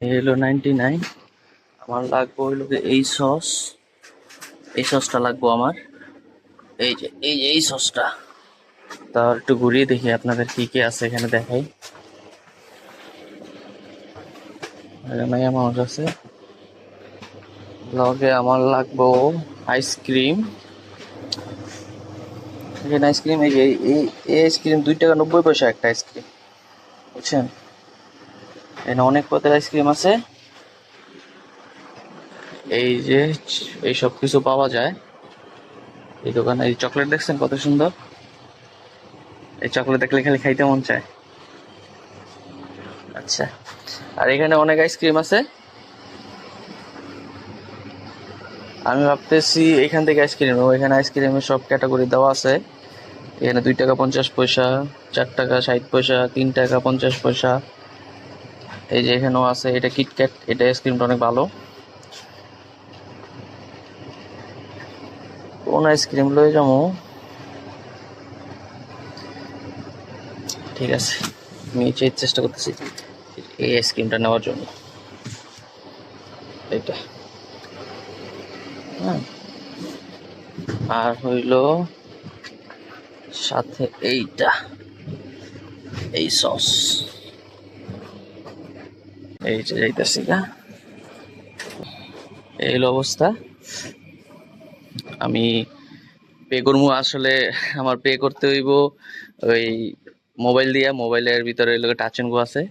এই হলো 99। আমার লাগবে হইলো এই সস, এই সসটা লাগবো আমার। এই সসটা। তার একটু ঘুরিয়ে দেখি আপনাদের কি কি আছে এখানে দেখাই। মাইয়া মানুষ আছে। লগে আমার লাগবো আইসক্রিম। এখানে আইসক্রিম এই আইসক্রিম 2 টাকা 90 পয়সা একটা আইসক্রিম, বুঝছেন? এখানে অনেক পদের আইসক্রিম আছে। এই যে এই সব কিছু পাওয়া যায় এই দোকানে। এই চকলেট দেখছেন কত সুন্দর, এই চকলেট দেখলে খালি খাইতে মন চায়। আচ্ছা, আর এখানে অনেক আইসক্রিম আছে। আমি ভাবতেছি এখান থেকে আইসক্রিম নেবো। এখানে আইসক্রিমের সব ক্যাটাগরি দেওয়া আছে। এখানে 2 টাকা 50 পয়সা, 4 টাকা 60 পয়সা, 3 টাকা 50 পয়সা। এই যে এখানেও আছে, এটা কিটক্যাট, এটা আইসক্রিমটা অনেক ভালো। কোন আইসক্রিম লয়ে যাবো? ঠিক আছে, আমি চেষ্টা করতেছি এই আইসক্রিমটা নেওয়ার জন্য। এটা হ্যাঁ, আর হইলো সাথে এইটা, এই সস। এই যে যাইতেছি না, এই হলো অবস্থা। আমি পে করবো আসলে। আমার পে করতে হইব ওই মোবাইল দিয়া, মোবাইলের ভিতরে ওই টাচ এন্ড গো আছে,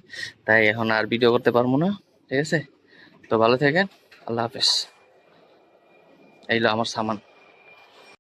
তাই এখন আর ভিডিও করতে পারবো না। ঠিক আছে, তো ভালো থাকেন, আল্লাহ হাফেজ। এই হলো আমার সামান।